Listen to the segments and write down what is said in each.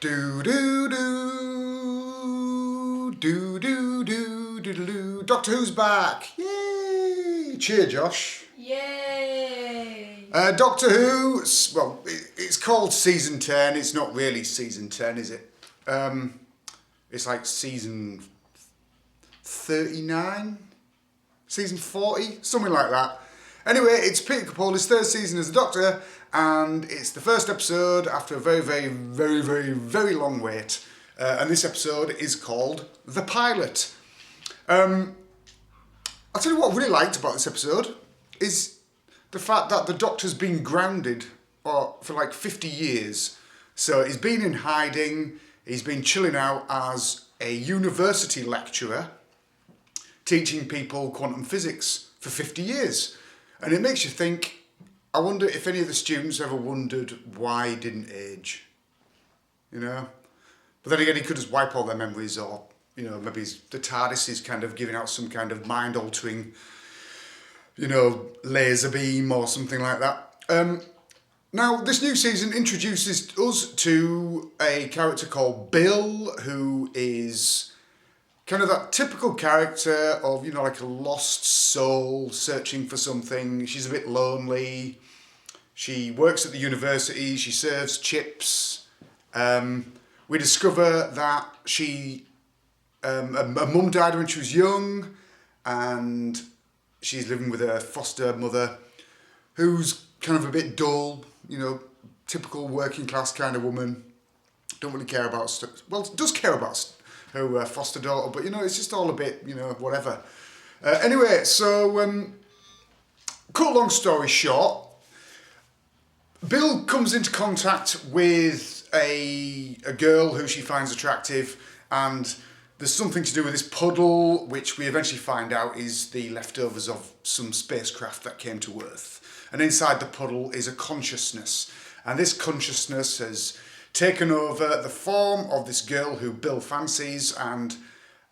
Do do do do do do do do. Doctor Who's back! Yay! Cheer, Josh. Yay! Doctor Who. Well, it's called season 10. It's not really season 10, is it? It's like season 39, season 40, something like that. Anyway, it's Peter Capaldi's third season as the Doctor, and it's the first episode after a very long wait. And this episode is called The Pilot. I'll tell you what I really liked about this episode is the fact that the Doctor's been grounded for like 50 years. So he's been in hiding, he's been chilling out as a university lecturer, teaching people quantum physics for 50 years. And it makes you think, I wonder if any of the students ever wondered why he didn't age. You know? But then again, he could just wipe all their memories, or, you know, maybe the TARDIS is kind of giving out some kind of mind-altering, you know, laser beam or something like that. Now, this new season introduces us to a character called Bill, who is kind of that typical character of, you know, like a lost soul searching for something. She's a bit lonely. She works at the university. She serves chips. We discover that her mum died when she was young, and she's living with her foster mother, who's kind of a bit dull, you know, typical working class kind of woman. Don't really care about stuff. Well, does care about her foster daughter, but, you know, it's just all a bit, you know, whatever. Anyway, so, cut long story short, Bill comes into contact with a girl who she finds attractive, and there's something to do with this puddle, which we eventually find out is the leftovers of some spacecraft that came to Earth. And inside the puddle is a consciousness, and this consciousness has taken over the form of this girl who Bill fancies, and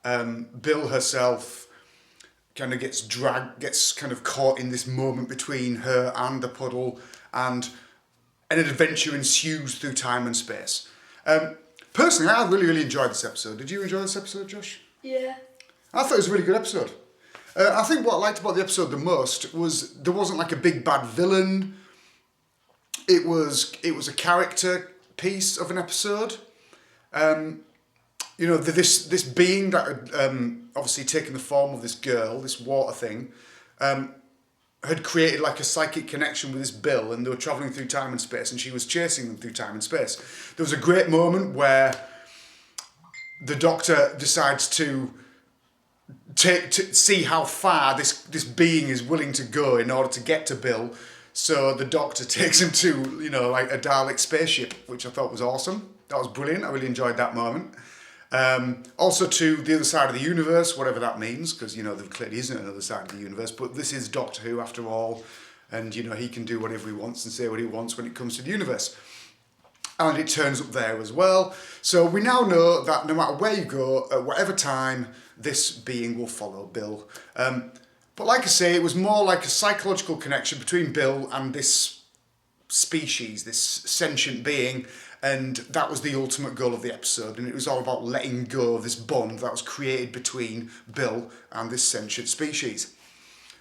Bill herself kind of gets kind of caught in this moment between her and the puddle, and an adventure ensues through time and space. Personally, I really enjoyed this episode. Did you enjoy this episode, Josh? Yeah. I thought it was a really good episode. I think what I liked about the episode the most was there wasn't like a big bad villain. It was a character piece of an episode. You know, this being that had obviously taken the form of this girl, this water thing, had created like a psychic connection with this Bill, and they were travelling through time and space, and she was chasing them through time and space. There was a great moment where the Doctor decides to see how far this being is willing to go in order to get to Bill. So the Doctor takes him to, you know, like a Dalek spaceship, which I thought was awesome. That was brilliant. I really enjoyed that moment. Also to the other side of the universe, whatever that means, because, you know, there clearly isn't another side of the universe, but this is Doctor Who after all, and, you know, he can do whatever he wants and say what he wants when it comes to the universe. And it turns up there as well. So we now know that no matter where you go, at whatever time, this being will follow Bill. But like I say, it was more like a psychological connection between Bill and this species, this sentient being, and that was the ultimate goal of the episode, and it was all about letting go of this bond that was created between Bill and this sentient species.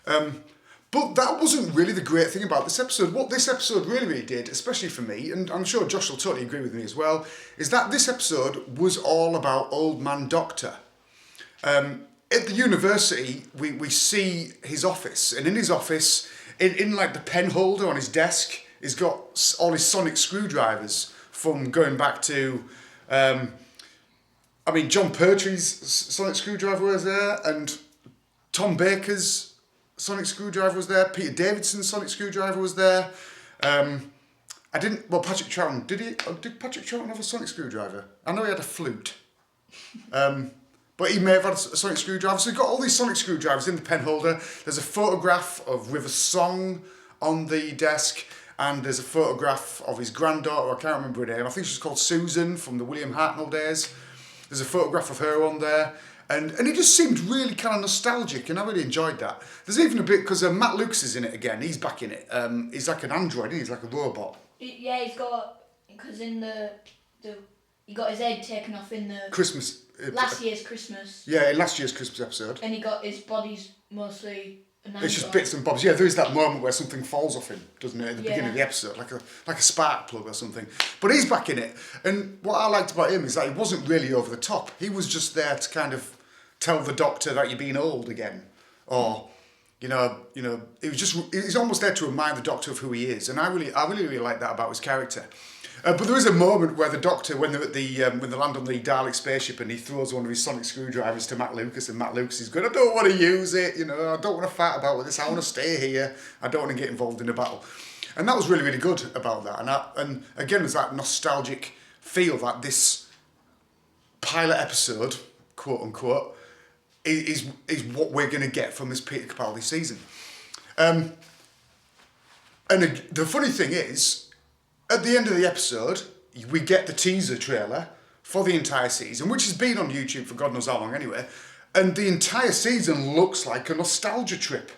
But that wasn't really the great thing about this episode. What this episode really did, especially for me, and I'm sure Josh will totally agree with me as well, is that this episode was all about Old Man Doctor. At the university, we see his office, and in his office, in like the pen holder on his desk, he's got all his sonic screwdrivers from going back to, John Pertwee's sonic screwdriver was there, and Tom Baker's sonic screwdriver was there, Peter Davidson's sonic screwdriver was there. Patrick Troughton, did Patrick Troughton have a sonic screwdriver? I know he had a flute. But he may have had a sonic screwdriver. So we've got all these sonic screwdrivers in the pen holder. There's a photograph of River Song on the desk, and there's a photograph of his granddaughter, I can't remember her name, I think she's called Susan from the William Hartnell days. There's a photograph of her on there, and it just seemed really kind of nostalgic, and I really enjoyed that. There's even a bit, because Matt Lucas is in it again, he's back in it. He's like an android, he's like a robot. Yeah, he's got, because in he got his head taken off in the Christmas. last year's Christmas. Yeah, in last year's Christmas episode. And he got his body's mostly a It's just bits and bobs. Yeah, there is that moment where something falls off him, doesn't it, at the beginning of the episode, like a spark plug or something. But he's back in it. And what I liked about him is that he wasn't really over the top. He was just there to kind of tell the Doctor that you're being old again. Or, he's almost there to remind the Doctor of who he is. And I really like that about his character. But there is a moment where the Doctor, when they're at when they land on the Dalek spaceship, and he throws one of his sonic screwdrivers to Matt Lucas, and Matt Lucas is going, I don't want to use it, I don't want to fight about this, I want to stay here, I don't want to get involved in a battle. And that was really, really good about that. And again, there's that nostalgic feel that this pilot episode, quote unquote, is what we're going to get from this Peter Capaldi season. And the funny thing is, at the end of the episode, we get the teaser trailer for the entire season, which has been on YouTube for God knows how long anyway, and the entire season looks like a nostalgia trip.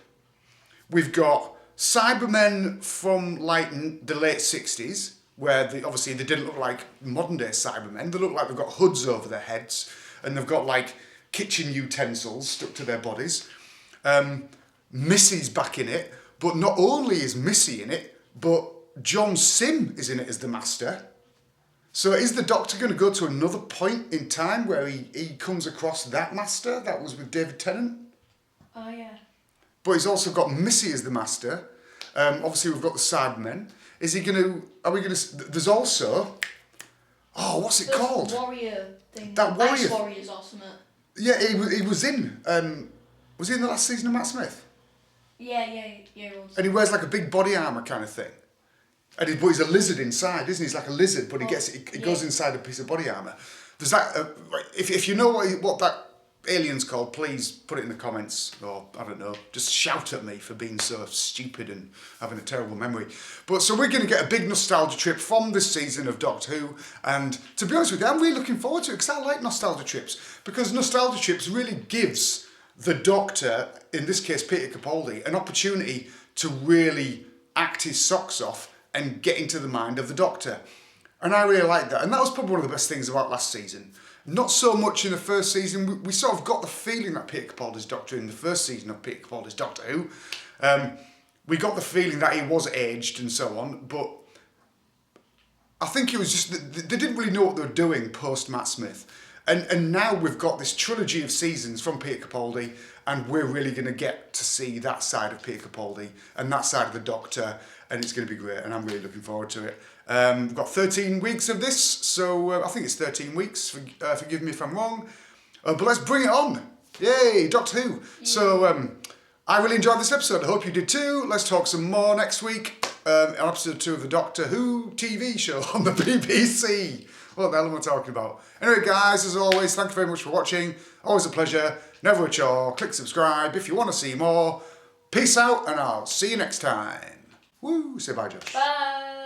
We've got Cybermen from the late 60s, where obviously they didn't look like modern day Cybermen. They look like they've got hoods over their heads, and they've got like kitchen utensils stuck to their bodies. Missy's back in it, but not only is Missy in it, but John Sim is in it as the Master. So is the Doctor going to go to another point in time where he comes across that Master that was with David Tennant? Oh, yeah. But he's also got Missy as the Master. Obviously, we've got the Cybermen. Is he going to... Are we going to... There's also... Oh, what's it called? Warrior thing. That warrior... Ice Warriors or something. Yeah, he was in... was he in the last season of Matt Smith? Yeah, he was. And he wears like a big body armour kind of thing. But he's a lizard inside, isn't he? He's like a lizard, but he goes inside a piece of body armour. There's that... if you know what that alien's called, please put it in the comments, or I don't know, just shout at me for being so stupid and having a terrible memory. But so we're going to get a big nostalgia trip from this season of Doctor Who, and to be honest with you, I'm really looking forward to it, because I like nostalgia trips, because nostalgia trips really gives the Doctor, in this case Peter Capaldi, an opportunity to really act his socks off and get into the mind of the Doctor. And I really like that. And that was probably one of the best things about last season. Not so much in the first season. We sort of got the feeling that Peter Capaldi's Doctor in the first season of Peter Capaldi's Doctor Who. We got the feeling that he was aged and so on, but I think it was just that they didn't really know what they were doing post Matt Smith. And now we've got this trilogy of seasons from Peter Capaldi, and we're really going to get to see that side of Peter Capaldi and that side of the Doctor, and it's going to be great, and I'm really looking forward to it. We've got 13 weeks of this, so I think it's 13 weeks, forgive me if I'm wrong, but let's bring it on. Yay, Doctor Who. Yeah. So I really enjoyed this episode, I hope you did too. Let's talk some more next week on episode 2 of the Doctor Who TV show on the BBC. What the hell am I talking about? Anyway guys, as always, thank you very much for watching. Always a pleasure, never a chore. Click subscribe if you want to see more. Peace out, and I'll see you next time. Woo, say bye Josh. Bye.